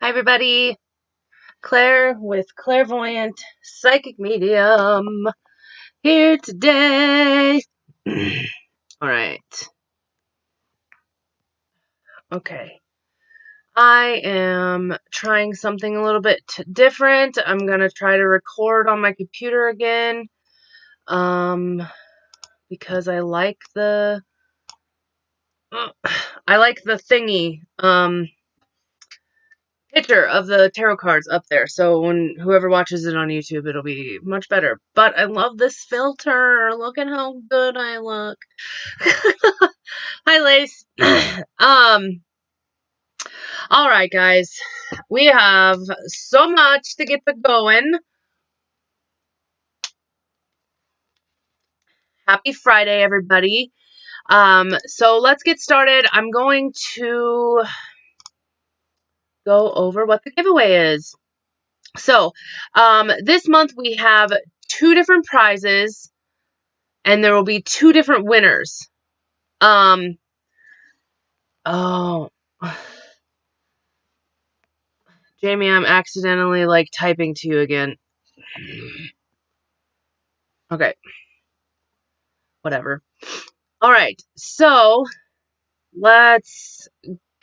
Hi, everybody. Claire with Clairvoyant Psychic Medium here today. All right. Okay. I am trying something a little bit different. I'm going to try to record on my computer again because I like the thingy picture of the tarot cards up there. So when whoever watches it on YouTube, it'll be much better. But I love this filter. Look at how good I look. Hi, Lace. All right, guys. We have so much to get the going. Happy Friday, everybody. So let's get started. I'm going to go over what the giveaway is. So, this month we have 2 different prizes, and there will be 2 different winners. Oh, Jamie, I'm accidentally, typing to you again. Okay, whatever. All right, so let's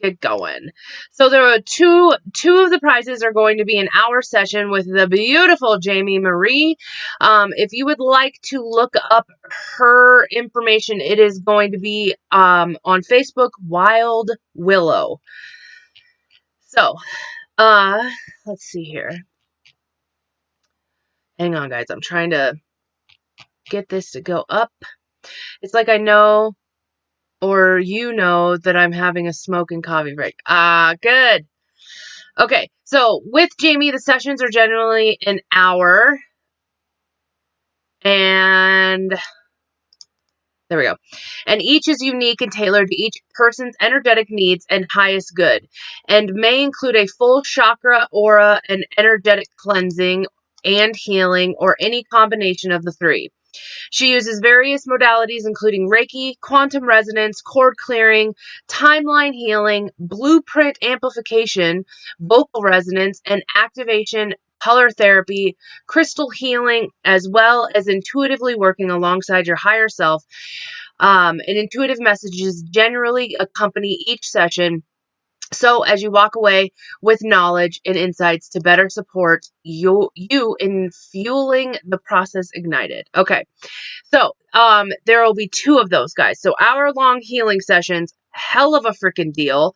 get going. So there are two of the prizes are going to be an hour session with the beautiful Jamie Marie. If you would like to look up her information, it is going to be on Facebook, Wild Willow. So, let's see here. Hang on, guys. I'm trying to get this to go up. It's like I know, or you know, that I'm having a smoke and coffee break. Good. Okay, so with Jamie, the sessions are generally an hour. And there we go. And each is unique and tailored to each person's energetic needs and highest good, and may include a full chakra, aura, and energetic cleansing and healing, or any combination of the 3. She uses various modalities including Reiki, quantum resonance, cord clearing, timeline healing, blueprint amplification, vocal resonance, and activation, color therapy, crystal healing, as well as intuitively working alongside your higher self. And intuitive messages generally accompany each session. So as you walk away with knowledge and insights to better support you in fueling the process ignited. Okay. So, there will be 2 of those, guys. So hour-long healing sessions, hell of a freaking deal.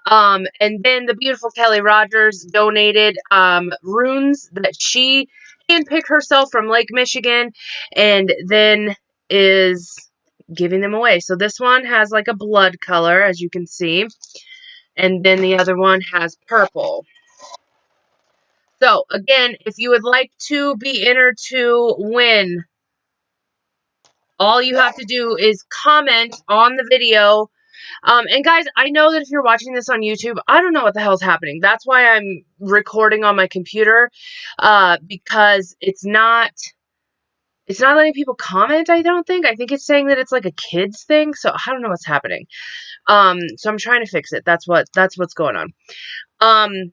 And then the beautiful Kelly Rogers donated runes that she handpicked herself from Lake Michigan, and then is giving them away. So this one has like a blood color, as you can see, and then the other one has purple. So again, if you would like to be entered to win, all you have to do is comment on the video. And guys, I know that if you're watching this on YouTube, I don't know what the hell's happening. That's why I'm recording on my computer, because it's not letting people comment, I don't think. I think it's saying that it's like a kids thing, so I don't know what's happening. So I'm trying to fix it. That's what's going on.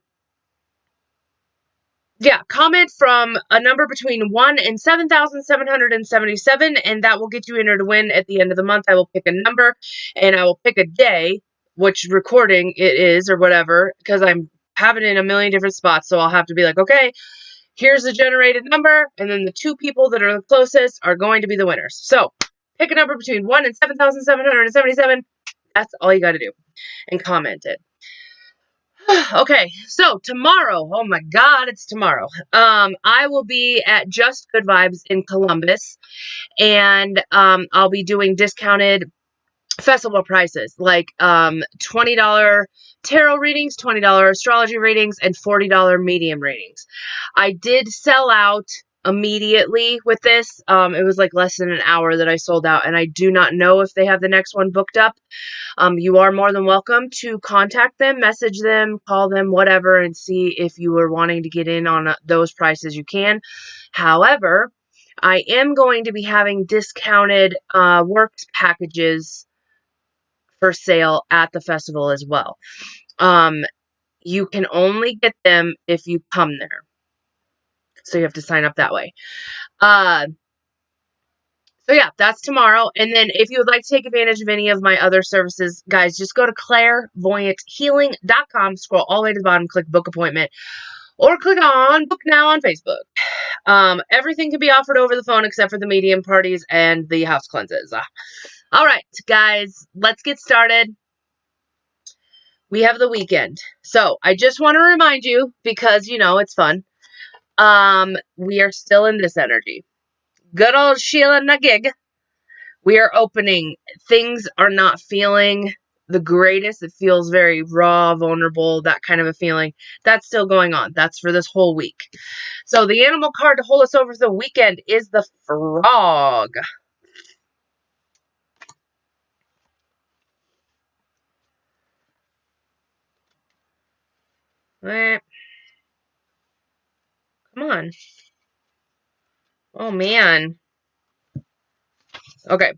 Yeah, comment from a number between 1 and 7,777, and that will get you entered to win at the end of the month. I will pick a number, and I will pick a day, which recording it is, or whatever, because I'm having it in a million different spots, so I'll have to be like, okay, here's the generated number, and then the 2 people that are the closest are going to be the winners. So, pick a number between 1 and 7,777. That's all you got to do, and comment it. Okay, so tomorrow, oh my God, it's tomorrow. I will be at Just Good Vibes in Columbus, and I'll be doing discounted festival prices, like $20 tarot readings, $20 astrology readings, and $40 medium readings. I did sell out immediately with this. It was like less than an hour that I sold out, and I do not know if they have the next one booked up. You are more than welcome to contact them, message them, call them, whatever, and see if you are wanting to get in on those prices. You can. However, I am going to be having discounted works packages for sale at the festival as well. you can only get them if you come there. So you have to sign up that way. So yeah, that's tomorrow. And then if you would like to take advantage of any of my other services, guys, just go to clairvoyanthealing.com, scroll all the way to the bottom, click book appointment, or click on book now on Facebook. Everything can be offered over the phone except for the medium parties and the house cleanses. All right, guys, let's get started. We have the weekend. So I just want to remind you, because, it's fun. We are still in this energy. Good old Sheila Nagig. We are opening. Things are not feeling the greatest. It feels very raw, vulnerable, that kind of a feeling. That's still going on. That's for this whole week. So the animal card to hold us over the weekend is the frog. Come on. Oh, man. Okay.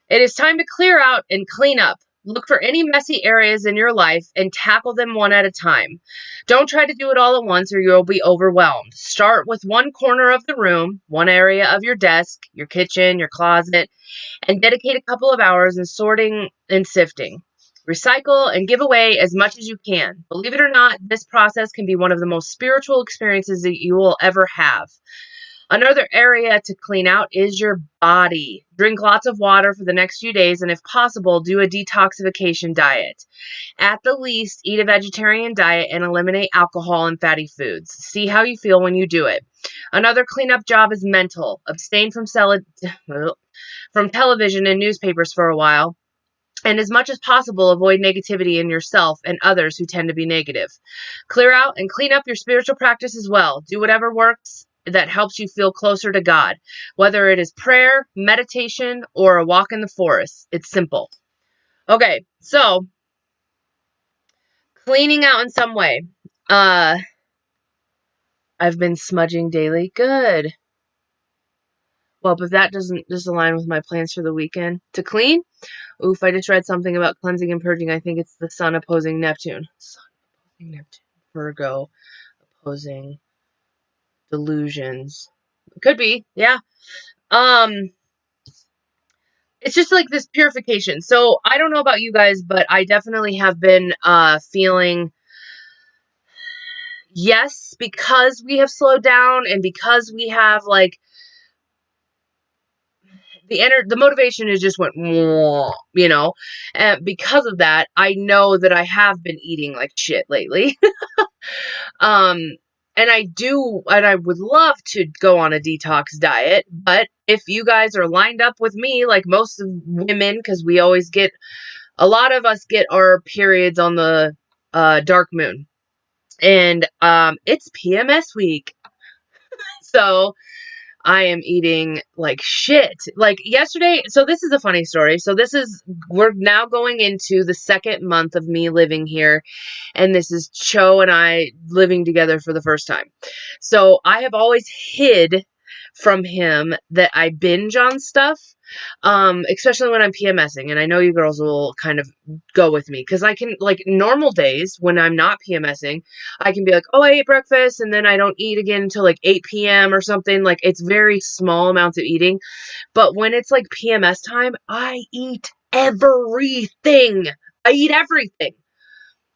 It is time to clear out and clean up. Look for any messy areas in your life and tackle them one at a time. Don't try to do it all at once or you'll be overwhelmed. Start with one corner of the room, one area of your desk, your kitchen, your closet, and dedicate a couple of hours in sorting and sifting. Recycle and give away as much as you can. Believe it or not, this process can be one of the most spiritual experiences that you will ever have. Another area to clean out is your body. Drink lots of water for the next few days, and if possible, do a detoxification diet. At the least, eat a vegetarian diet and eliminate alcohol and fatty foods. See how you feel when you do it. Another cleanup job is mental. Abstain from television and newspapers for a while. And as much as possible, avoid negativity in yourself and others who tend to be negative. Clear out and clean up your spiritual practice as well. Do whatever works that helps you feel closer to God, whether it is prayer, meditation, or a walk in the forest. It's simple. Okay, so cleaning out in some way. I've been smudging daily. Good. Well, but that doesn't just align with my plans for the weekend. To clean? Oof, I just read something about cleansing and purging. I think it's the sun opposing Neptune. Sun opposing Neptune. Virgo opposing delusions. Could be, yeah. It's just like this purification. So I don't know about you guys, but I definitely have been feeling, yes, because we have slowed down and because we have like the motivation is just went, and because of that, I know that I have been eating like shit lately. um, and I would love to go on a detox diet, but if you guys are lined up with me, like most of women, because a lot of us get our periods on the dark moon, and it's PMS week, so I am eating like shit. Like yesterday, so this is a funny story. We're now going into the second month of me living here, and this is Cho and I living together for the first time. So I have always hid from him that I binge on stuff, especially when I'm PMSing. And I know you girls will kind of go with me because I can, like, normal days when I'm not PMSing, I can be like, oh, I ate breakfast and then I don't eat again until like 8 p.m. or something. Like, it's very small amounts of eating. But when it's like PMS time, I eat everything. I eat everything.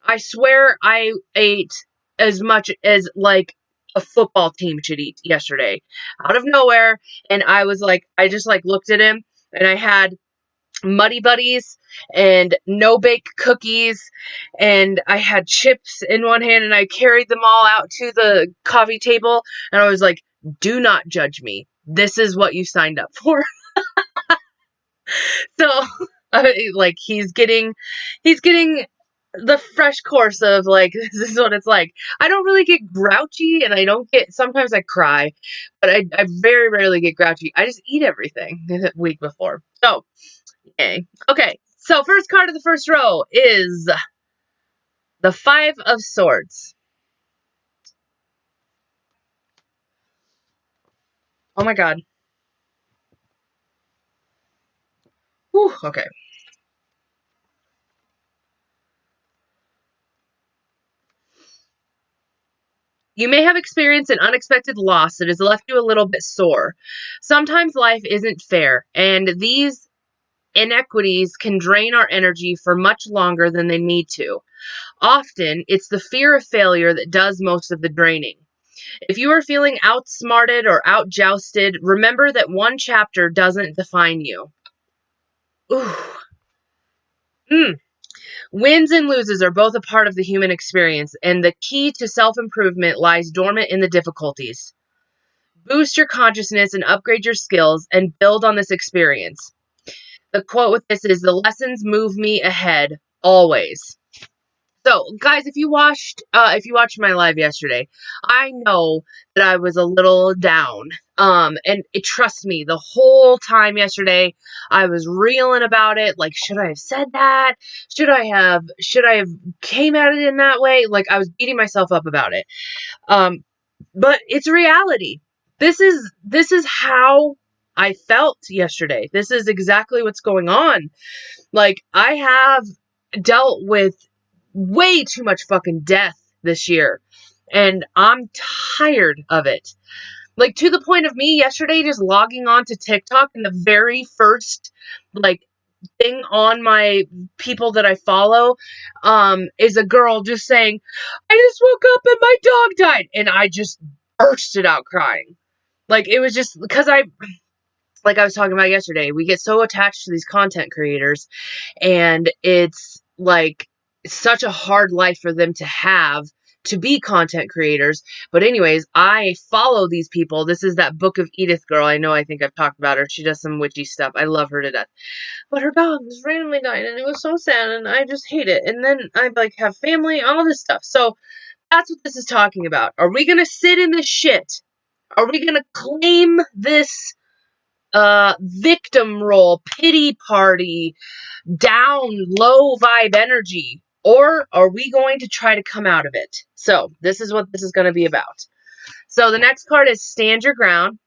I swear I ate as much as like a football team should eat yesterday out of nowhere. And I just like looked at him and I had Muddy Buddies and no bake cookies and I had chips in one hand and I carried them all out to the coffee table and I was like, do not judge me. This is what you signed up for. So, like he's getting the fresh course of like, this is what it's like. I don't really get grouchy and sometimes I cry, but I very rarely get grouchy. I just eat everything the week before. So, yay. Okay. So first card of the first row is the Five of Swords. Oh my God. Whew, okay. You may have experienced an unexpected loss that has left you a little bit sore. Sometimes life isn't fair, and these inequities can drain our energy for much longer than they need to. Often, it's the fear of failure that does most of the draining. If you are feeling outsmarted or outjousted, remember that one chapter doesn't define you. Ooh. Wins and loses are both a part of the human experience, and the key to self improvement lies dormant in the difficulties. Boost your consciousness and upgrade your skills and build on this experience. The quote with this is, "The lessons move me ahead, always." So, guys, if you watched my live yesterday, I know that I was a little down. And trust me, the whole time yesterday, I was reeling about it. Like, should I have said that? Should I have came at it in that way? Like, I was beating myself up about it. But it's reality. This is how I felt yesterday. This is exactly what's going on. Like, I have dealt with way too much fucking death this year, and I'm tired of it. Like, to the point of me yesterday just logging on to TikTok, and the very first, like, thing on my people that I follow, is a girl just saying, "I just woke up and my dog died," and I just bursted out crying. Like, it was just because like I was talking about yesterday, we get so attached to these content creators, and it's like such a hard life for them to have to be content creators. But anyways, I follow these people. This is that Book of Edith girl. I think I've talked about her. She does some witchy stuff. I love her to death. But her dog just randomly died, and it was so sad, and I just hate it. And then I like have family, all this stuff. So that's what this is talking about. Are we gonna sit in this shit? Are we gonna claim this victim role, pity party, down, low vibe energy? Or are we going to try to come out of it? So this is what this is going to be about. So the next card is Stand Your Ground.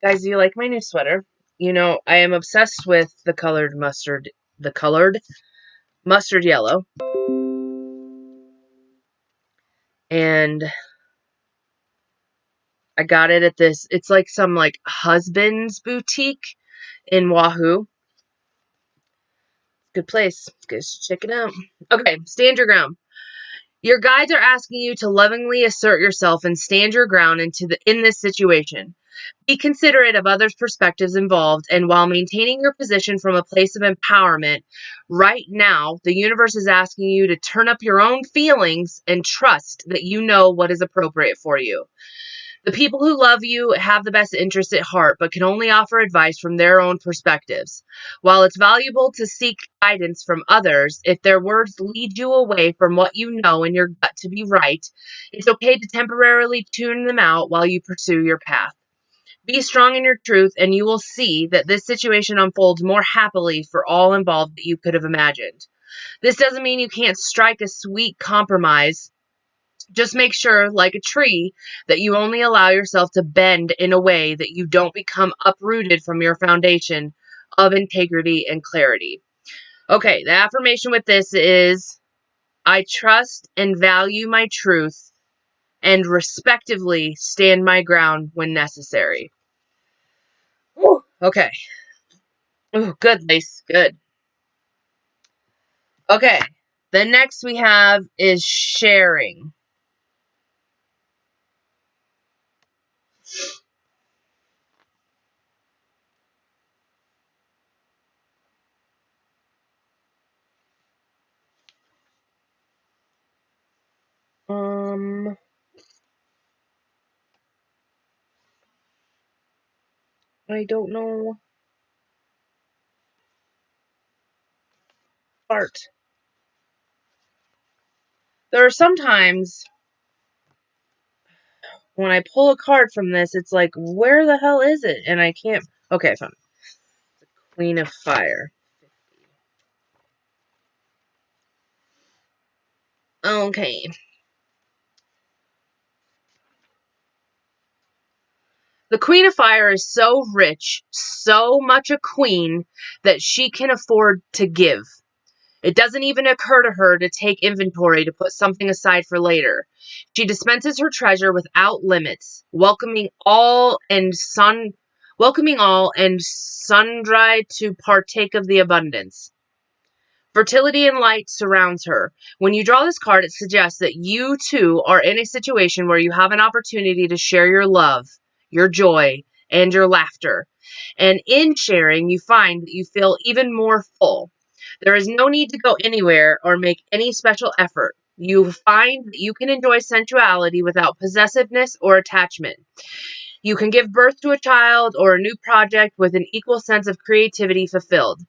Guys, do you like my new sweater? You know, I am obsessed with the colored mustard yellow. And I got it at this, it's like some like husband's boutique in Wahoo. Good place. Guys, check it out. Okay, Stand Your Ground. Your guides are asking you to lovingly assert yourself and stand your ground in this situation. Be considerate of others' perspectives involved, and while maintaining your position from a place of empowerment, right now, the universe is asking you to turn up your own feelings and trust that you know what is appropriate for you. The people who love you have the best interest at heart, but can only offer advice from their own perspectives. While it's valuable to seek guidance from others, if their words lead you away from what you know in your gut to be right, it's okay to temporarily tune them out while you pursue your path. Be strong in your truth, and you will see that this situation unfolds more happily for all involved than you could have imagined. This doesn't mean you can't strike a sweet compromise. Just make sure, like a tree, that you only allow yourself to bend in a way that you don't become uprooted from your foundation of integrity and clarity. Okay, the affirmation with this is, I trust and value my truth and respectively stand my ground when necessary. Whew, okay. Ooh, good, Lace. Good. Okay. The next we have is sharing. I don't know. Fart. There are sometimes when I pull a card from this, it's like, where the hell is it? And I can't. Okay, I found it. The Queen of Fire. Okay. The Queen of Fire is so rich, so much a queen, that she can afford to give. It doesn't even occur to her to take inventory to put something aside for later. She dispenses her treasure without limits, welcoming all and sundry to partake of the abundance. Fertility and light surrounds her. When you draw this card, it suggests that you too are in a situation where you have an opportunity to share your love, your joy, and your laughter. And in sharing, you find that you feel even more full. There is no need to go anywhere or make any special effort. You find that you can enjoy sensuality without possessiveness or attachment. You can give birth to a child or a new project with an equal sense of creativity fulfilled.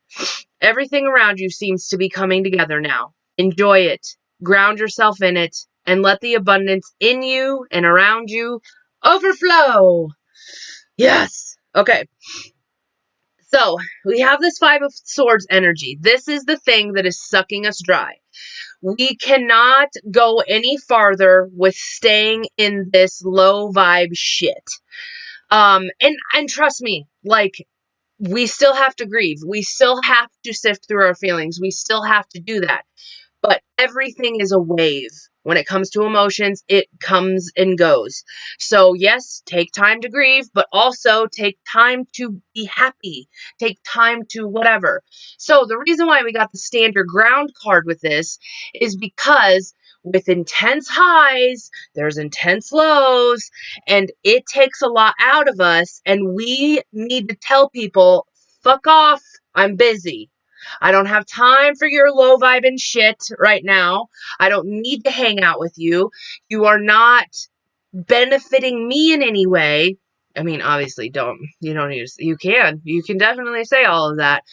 Everything around you seems to be coming together now. Enjoy it, ground yourself in it, and let the abundance in you and around you overflow. Yes. Okay. So we have this Five of Swords energy. This is the thing that is sucking us dry. We cannot go any farther with staying in this low vibe shit. And trust me, like, we still have to grieve. We still have to sift through our feelings. We still have to do that. But everything is a wave. When it comes to emotions, it comes and goes. So yes, take time to grieve, but also take time to be happy. Take time to whatever. So the reason why we got the stand your ground card with this is because with intense highs, there's intense lows, and it takes a lot out of us, and we need to tell people, fuck off, I'm busy. I don't have time for your low vibe and shit right now. I don't need to hang out with you. You are not benefiting me in any way. I mean, obviously, you don't need to, you can definitely say all of that,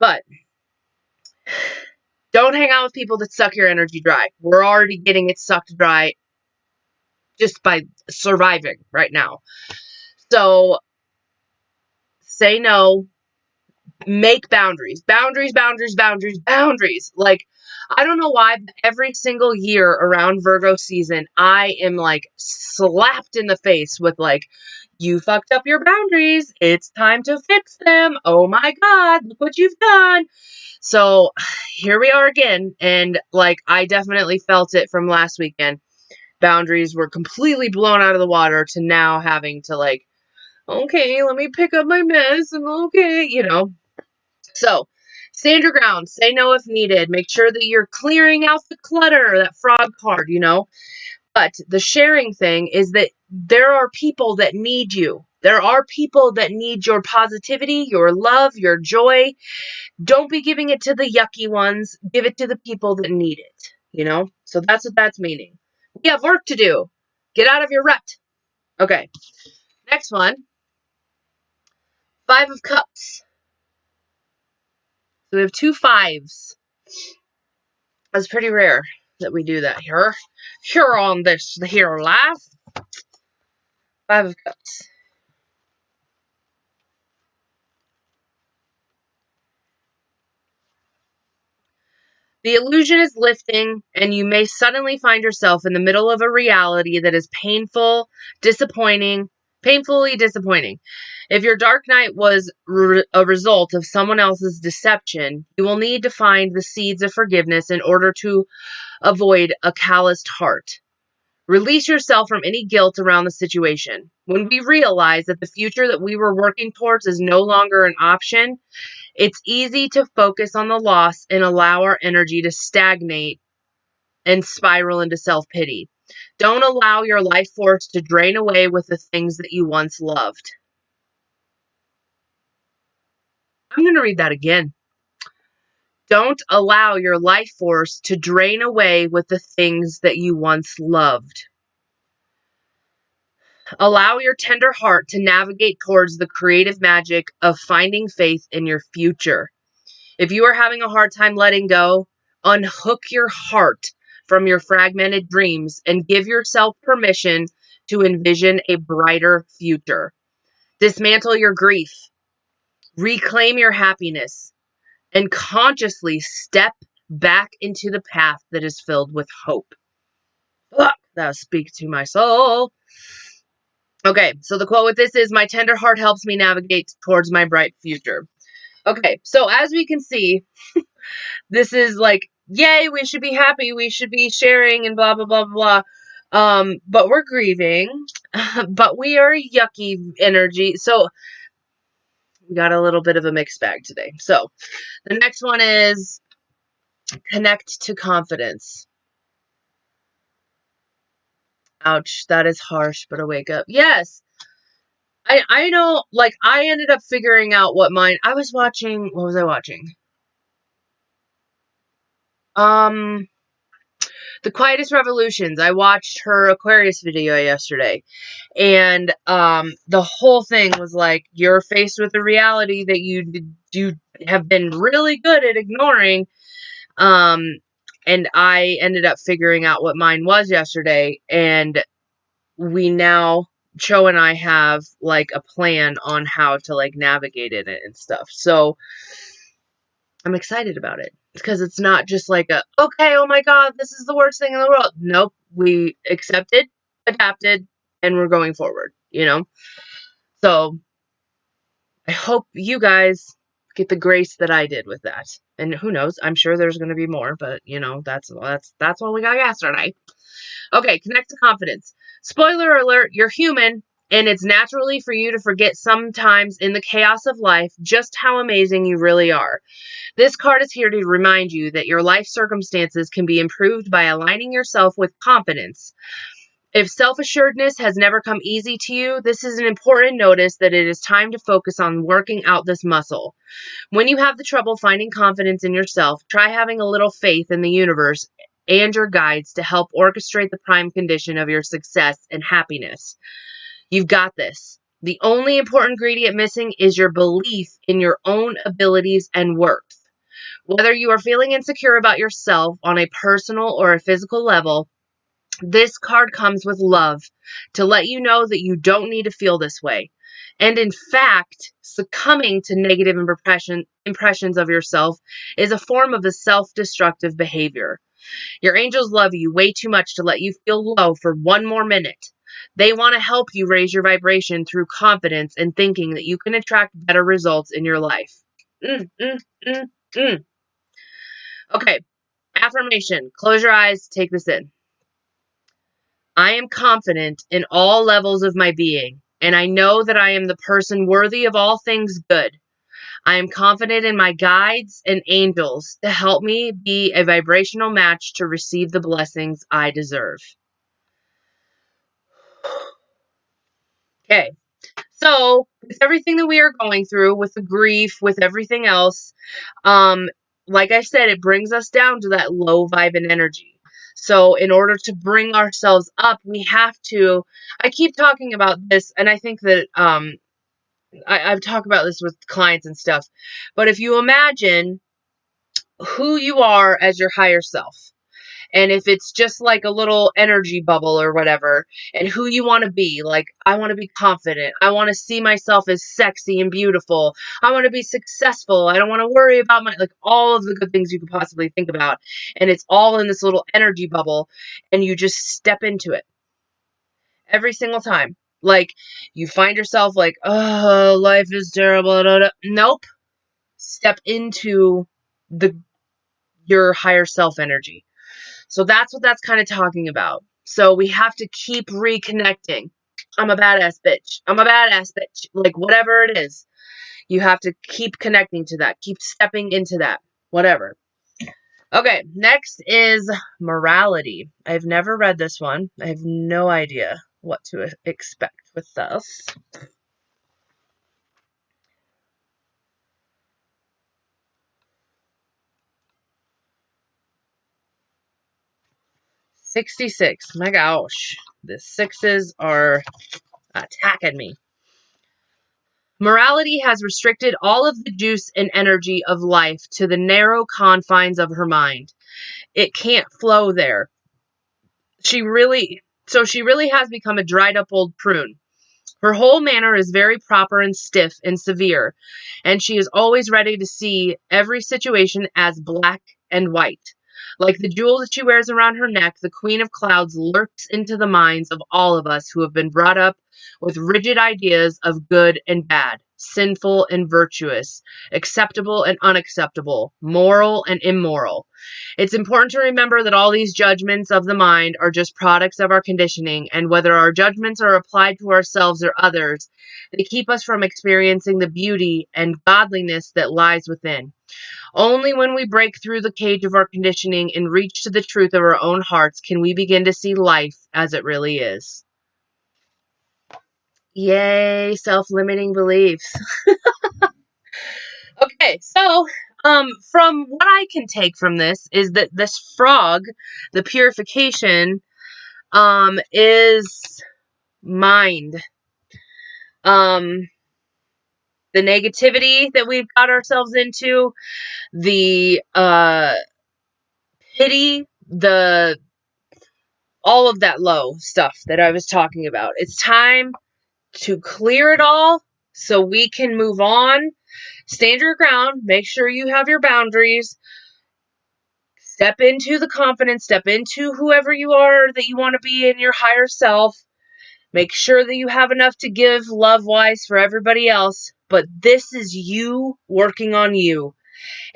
but don't hang out with people that suck your energy dry. We're already getting it sucked dry just by surviving right now. So say no. Make boundaries. Like, I don't know why, but every single year around Virgo season, I am like slapped in the face with like, you fucked up your boundaries. It's time to fix them. Oh my God, look what you've done. So here we are again. And like, I definitely felt it from last weekend. Boundaries were completely blown out of the water to now having to like, okay, let me pick up my mess and okay, So, stand your ground. Say no if needed. Make sure that you're clearing out the clutter, that frog card, But the sharing thing is that there are people that need you. There are people that need your positivity, your love, your joy. Don't be giving it to the yucky ones. Give it to the people that need it, So that's what that's meaning. We have work to do. Get out of your rut. Okay. Next one. Five of Cups. So we have two fives. That's pretty rare that we do that here on this here live. Five of Cups. The illusion is lifting, and you may suddenly find yourself in the middle of a reality that is painfully disappointing. If your dark night was a result of someone else's deception, you will need to find the seeds of forgiveness in order to avoid a calloused heart. Release yourself from any guilt around the situation. When we realize that the future that we were working towards is no longer an option, it's easy to focus on the loss and allow our energy to stagnate and spiral into self-pity. Don't allow your life force to drain away with the things that you once loved. I'm going to read that again. Don't allow your life force to drain away with the things that you once loved. Allow your tender heart to navigate towards the creative magic of finding faith in your future. If you are having a hard time letting go, unhook your heart from your fragmented dreams and give yourself permission to envision a brighter future. Dismantle your grief, reclaim your happiness, and consciously step back into the path that is filled with hope. Ugh, that speaks to my soul. Okay, so the quote with this is, my tender heart helps me navigate towards my bright future. Okay, so as we can see, this is like, yay, we should be happy, we should be sharing and blah, blah, blah, blah. But we're grieving, but we are yucky energy. So we got a little bit of a mixed bag today. So the next one is connect to confidence. Ouch, that is harsh, but a wake up. Yes. I know, like, I ended up figuring out what was watching, what was I watching? The Quietest Revolutions. I watched her Aquarius video yesterday, and the whole thing was like, you're faced with the reality that you have been really good at ignoring. And I ended up figuring out what mine was yesterday, and we now, Cho and I have like a plan on how to like navigate it and stuff. So I'm excited about it because it's not just like okay, oh my God, this is the worst thing in the world. Nope. We accepted, adapted, and we're going forward, So I hope you guys get the grace that I did with that. And who knows? I'm sure there's going to be more, but that's all we got yesterday. Okay, connect to confidence. Spoiler alert, you're human, and it's naturally for you to forget sometimes in the chaos of life just how amazing you really are. This card is here to remind you that your life circumstances can be improved by aligning yourself with confidence. If self-assuredness has never come easy to you, this is an important notice that it is time to focus on working out this muscle. When you have the trouble finding confidence in yourself, try having a little faith in the universe and your guides to help orchestrate the prime condition of your success and happiness. You've got this. The only important ingredient missing is your belief in your own abilities and worth. Whether you are feeling insecure about yourself on a personal or a physical level, this card comes with love to let you know that you don't need to feel this way. And in fact, succumbing to negative impressions of yourself is a form of a self-destructive behavior. Your angels love you way too much to let you feel low for one more minute. They want to help you raise your vibration through confidence and thinking that you can attract better results in your life. Okay, affirmation. Close your eyes, take this in. I am confident in all levels of my being, and I know that I am the person worthy of all things good. I am confident in my guides and angels to help me be a vibrational match to receive the blessings I deserve. Okay, so with everything that we are going through, with the grief, with everything else, like I said, it brings us down to that low vibe and energy. So in order to bring ourselves up, we have to, I keep talking about this, and I think that I've talked about this with clients and stuff, but if you imagine who you are as your higher self, and if it's just like a little energy bubble or whatever, and who you want to be, like, I want to be confident. I want to see myself as sexy and beautiful. I want to be successful. I don't want to worry about like all of the good things you could possibly think about. And it's all in this little energy bubble, and you just step into it every single time. Like, you find yourself like, oh, life is terrible. Nope. Step into your higher self energy. So that's what that's kind of talking about. So we have to keep reconnecting. I'm a badass bitch. I'm a badass bitch. Like, whatever it is, you have to keep connecting to that. Keep stepping into that. Whatever. Okay, next is morality. I've never read this one. I have no idea what to expect with this. $66. My gosh. The sixes are attacking me. Morality has restricted all of the juice and energy of life to the narrow confines of her mind. It can't flow there. She really has become a dried up old prune. Her whole manner is very proper and stiff and severe, and she is always ready to see every situation as black and white. Like the jewel that she wears around her neck, the Queen of Clouds lurks into the minds of all of us who have been brought up with rigid ideas of good and bad, sinful and virtuous, acceptable and unacceptable, moral and immoral. It's important to remember that all these judgments of the mind are just products of our conditioning, and whether our judgments are applied to ourselves or others, they keep us from experiencing the beauty and godliness that lies within. Only when we break through the cage of our conditioning and reach to the truth of our own hearts can we begin to see life as it really is. Yay, self-limiting beliefs. Okay, so from what I can take from this is that this frog, the purification, is mind. Um, the negativity that we've got ourselves into, the pity, the all of that low stuff that I was talking about. It's time to clear it all so we can move on. Stand your ground. Make sure you have your boundaries. Step into the confidence. Step into whoever you are that you want to be in your higher self. Make sure that you have enough to give love-wise for everybody else. But this is you working on you.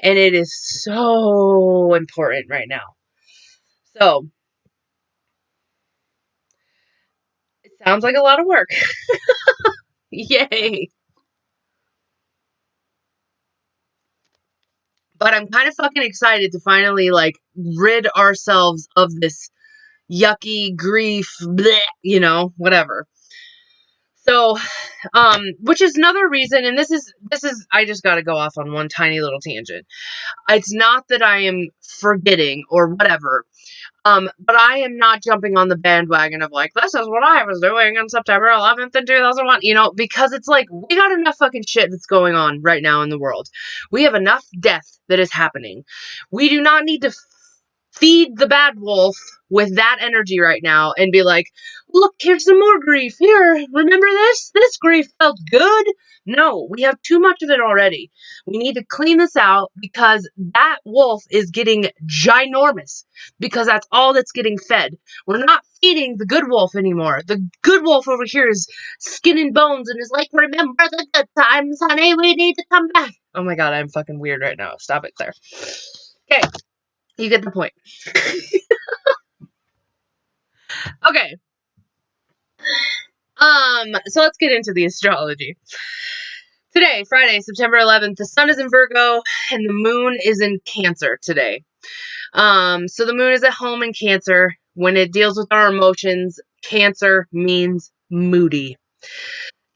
And it is so important right now. So, it sounds like a lot of work. Yay. But I'm kind of fucking excited to finally, like, rid ourselves of this yucky grief, bleh, whatever. So, which is another reason, and this is, I just gotta go off on one tiny little tangent. It's not that I am forgetting or whatever. But I am not jumping on the bandwagon of like, this is what I was doing on September 11th in 2001, because it's like, we got enough fucking shit that's going on right now in the world. We have enough death that is happening. We do not need to feed the bad wolf with that energy right now and be like, look, here's some more grief. Here, remember this? This grief felt good. No, we have too much of it already. We need to clean this out because that wolf is getting ginormous because that's all that's getting fed. We're not feeding the good wolf anymore. The good wolf over here is skin and bones and is like, remember the good times, honey. We need to come back. Oh my God, I'm fucking weird right now. Stop it, Claire. Okay. You get the point. Okay. So let's get into the astrology. Today, Friday, September 11th, the sun is in Virgo and the moon is in Cancer today. So the moon is at home in Cancer. When it deals with our emotions, Cancer means moody.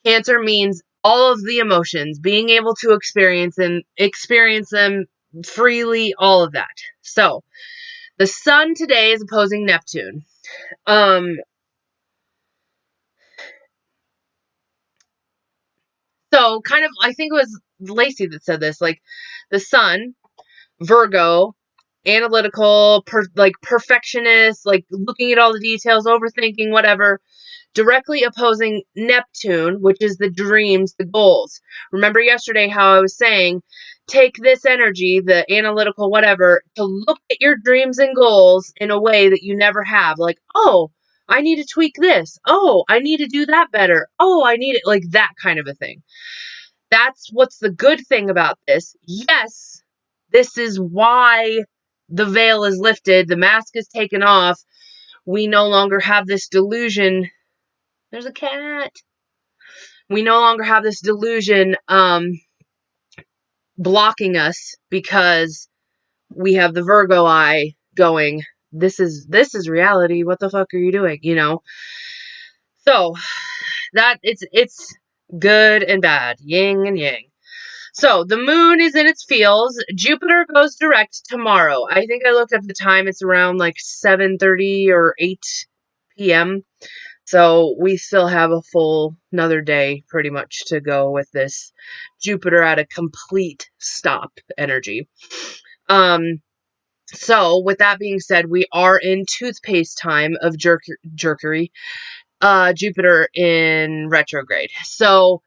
Cancer means all of the emotions, being able to experience them freely, all of that. So the sun today is opposing Neptune. So kind of, I think it was Lacey that said this, like the sun, Virgo, analytical, like perfectionist, like looking at all the details, overthinking, whatever, directly opposing Neptune, which is the dreams, the goals. Remember yesterday how I was saying, take this energy, the analytical, whatever, to look at your dreams and goals in a way that you never have. Like, oh, I need to tweak this. Oh, I need to do that better. Oh, I need it, like that kind of a thing. That's what's the good thing about this. Yes, this is why the veil is lifted, the mask is taken off. We no longer have this delusion. There's a cat. We no longer have this delusion blocking us because we have the Virgo eye going, this is reality. What the fuck are you doing? So that it's good and bad, yin and yang. So, the moon is in its fields. Jupiter goes direct tomorrow. I think I looked up the time. It's around like 7:30 or 8 p.m. So, we still have a full another day pretty much to go with this Jupiter at a complete stop energy. So, with that being said, we are in toothpaste time of jerkery. Jupiter in retrograde. So,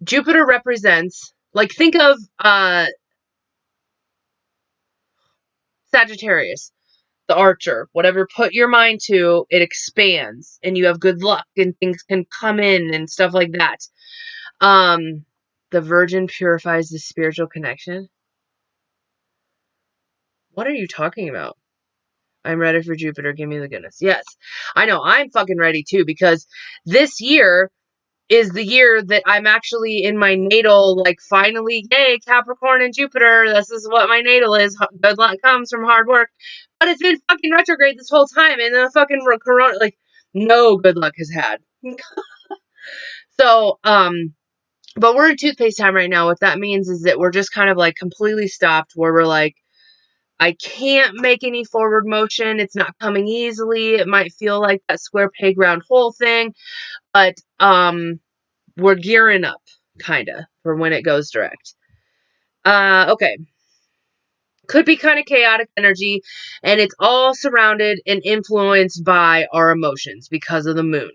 Jupiter represents, like, think of Sagittarius, the archer, whatever put your mind to, it expands and you have good luck and things can come in and stuff like that. The Virgin purifies the spiritual connection. What are you talking about? I'm ready for Jupiter. Give me the goodness. Yes, I know. I'm fucking ready too, because this year is the year that I'm actually in my natal, like, finally, yay, Capricorn and Jupiter. This is what my natal is. Good luck comes from hard work. But it's been fucking retrograde this whole time, and the fucking corona, like, no good luck has had. So, but we're in toothpaste time right now. What that means is that we're just kind of like completely stopped, where we're like, I can't make any forward motion. It's not coming easily. It might feel like that square peg round hole thing, but we're gearing up, kinda, for when it goes direct. Okay. Could be kind of chaotic energy, and it's all surrounded and influenced by our emotions because of the moon.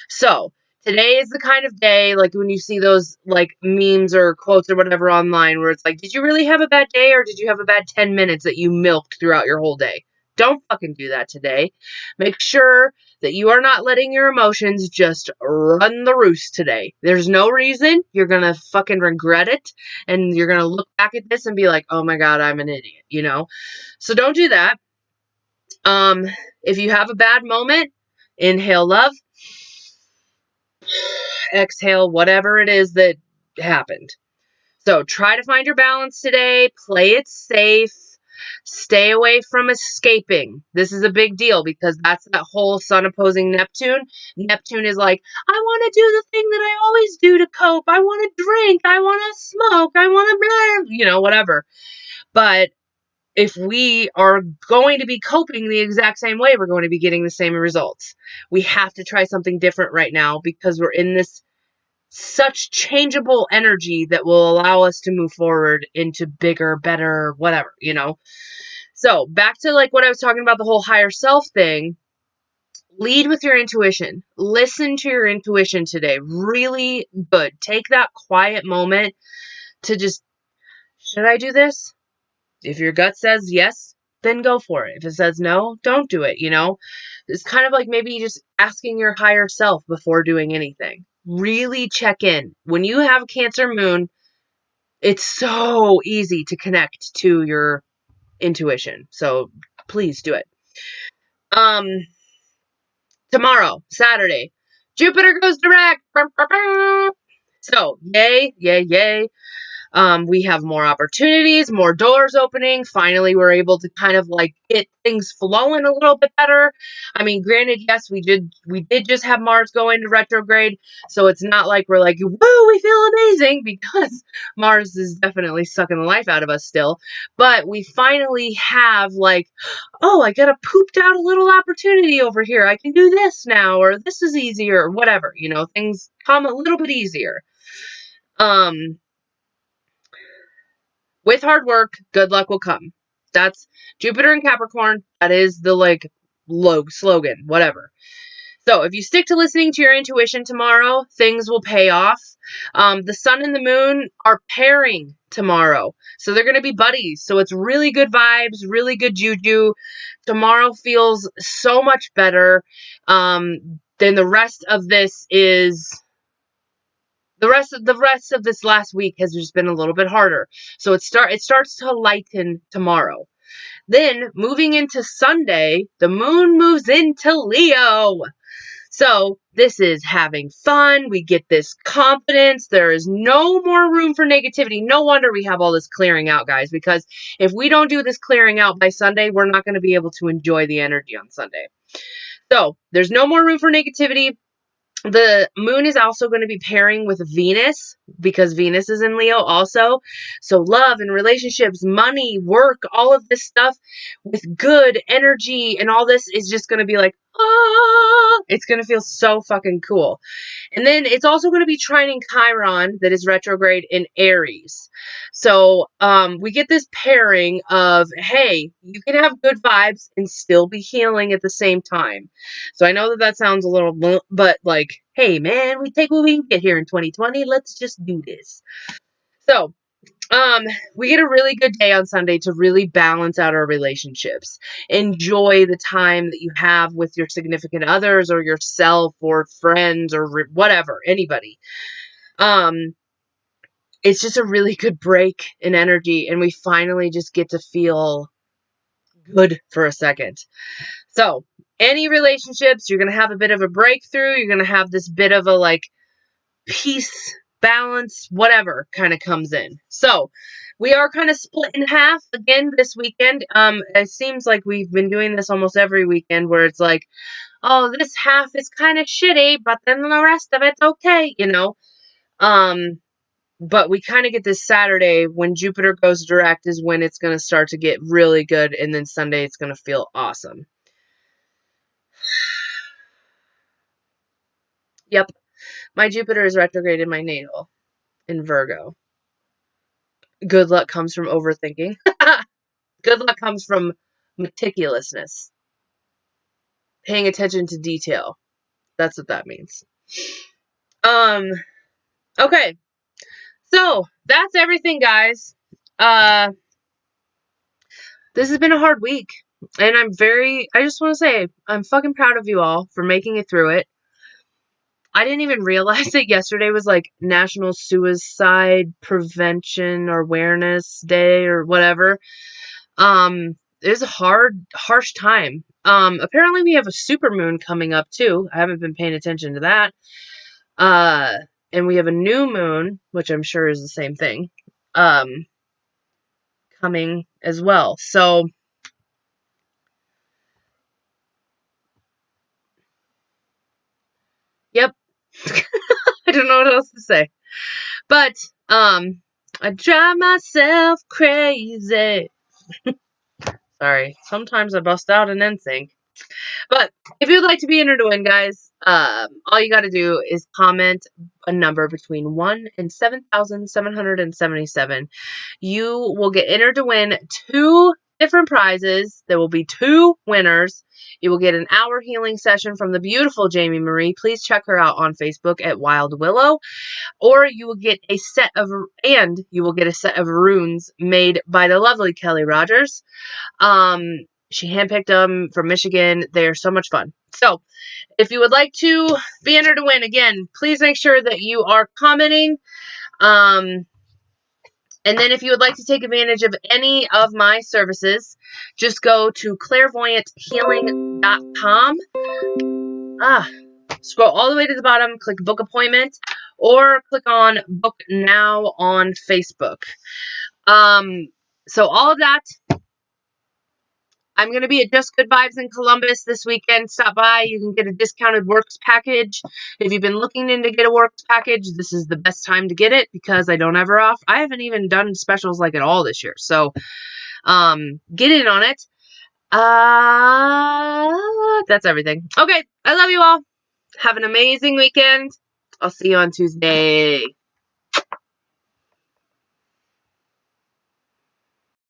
So today is the kind of day, like when you see those like memes or quotes or whatever online, where it's like, did you really have a bad day, or did you have a bad 10 minutes that you milked throughout your whole day? Don't fucking do that today. Make sure that you are not letting your emotions just run the roost today. There's no reason. You're gonna fucking regret it, and you're gonna look back at this and be like, oh my god, I'm an idiot, you know? So don't do that. If you have a bad moment, inhale love, exhale whatever it is that happened. So try to find your balance today. Play it safe. Stay away from escaping. This is a big deal, because that's that whole sun opposing Neptune. Neptune is like, I want to do the thing that I always do to cope. I want to drink. I want to smoke. I want to, you know, whatever. But if we are going to be coping the exact same way, we're going to be getting the same results. We have to try something different right now, because we're in this such changeable energy that will allow us to move forward into bigger, better, whatever, you know? So back to like what I was talking about, the whole higher self thing. Lead with your intuition. Listen to your intuition today. Really good. Take that quiet moment to just, should I do this? If your gut says yes, then go for it. If it says no, don't do it, you know? It's kind of like maybe just asking your higher self before doing anything. Really check in. When you have Cancer moon, it's so easy to connect to your intuition. So please do it. Um, Tomorrow, Saturday, Jupiter goes direct. So yay, yay, yay. We have more opportunities, more doors opening. Finally, we're able to kind of like get things flowing a little bit better. I mean, granted, yes, we did just have Mars go into retrograde, so it's not like we're like, woo, we feel amazing, because Mars is definitely sucking the life out of us still. But we finally have like, oh, I got a pooped out a little opportunity over here. I can do this now, or this is easier, or whatever. You know, things come a little bit easier. With hard work, good luck will come. That's Jupiter and Capricorn. That is the like slogan, whatever. So if you stick to listening to your intuition tomorrow, things will pay off. The sun and the moon are pairing tomorrow. So they're going to be buddies. So it's really good vibes, really good juju. Tomorrow feels so much better. Then the rest of this is the rest of this last week has just been a little bit harder. So it starts to lighten tomorrow. Then moving into Sunday, the moon moves into Leo. So this is having fun. We get this confidence. There is no more room for negativity. No wonder we have all this clearing out, guys, because if we don't do this clearing out by Sunday, we're not going to be able to enjoy the energy on Sunday. So there's no more room for negativity. The moon is also going to be pairing with Venus, because Venus is in Leo also. So love and relationships, money, work, all of this stuff with good energy and all this is just going to be like, it's going to feel so fucking cool. And then it's also going to be trining Chiron, that is retrograde in Aries. So we get this pairing of, hey, you can have good vibes and still be healing at the same time. So I know that sounds a little, but like, hey man, we take what we can get here in 2020. Let's just do this. So We get a really good day on Sunday to really balance out our relationships. Enjoy the time that you have with your significant others or yourself or friends or whatever, anybody. It's just a really good break in energy, and we finally just get to feel good for a second. So, any relationships, you're going to have a bit of a breakthrough. You're going to have this bit of a like peace, balance, whatever kind of comes in. So, we are kind of split in half again this weekend. It seems like we've been doing this almost every weekend where it's like, oh, this half is kind of shitty, but then the rest of it's okay, you know. But we kind of get this Saturday when Jupiter goes direct is when it's going to start to get really good, and then Sunday it's going to feel awesome. Yep. My Jupiter is retrograde in my natal in Virgo. Good luck comes from overthinking. Good luck comes from meticulousness. Paying attention to detail. That's what that means. Okay. So, that's everything, guys. This has been a hard week. And I just want to say, I'm fucking proud of you all for making it through it. I didn't even realize that yesterday was like National Suicide Prevention or Awareness Day or whatever. It was a harsh time. Apparently we have a supermoon coming up too. I haven't been paying attention to that. And we have a new moon, which I'm sure is the same thing, coming as well. So, yep. I don't know what else to say. But, I drive myself crazy. Sorry. Sometimes I bust out an NSYNC. But if you'd like to be entered to win, guys, all you got to do is comment a number between 1 and 7,777. You will get entered to win 2 different prizes. There will be 2 winners. You will get an hour healing session from the beautiful Jamie Marie. Please check her out on Facebook at Wild Willow. Or you will get a set of runes made by the lovely Kelly Rogers. She handpicked them from Michigan. They're so much fun. So, if you would like to be entered to win, again, please make sure that you are commenting. And then if you would like to take advantage of any of my services, just go to clairvoyanthealing.com. Scroll all the way to the bottom, click book appointment, or click on book now on Facebook. So all of that. I'm going to be at Just Good Vibes in Columbus this weekend. Stop by. You can get a discounted works package. If you've been looking to get a works package, this is the best time to get it because I haven't even done specials like it all this year. So, get in on it. That's everything. Okay. I love you all. Have an amazing weekend. I'll see you on Tuesday.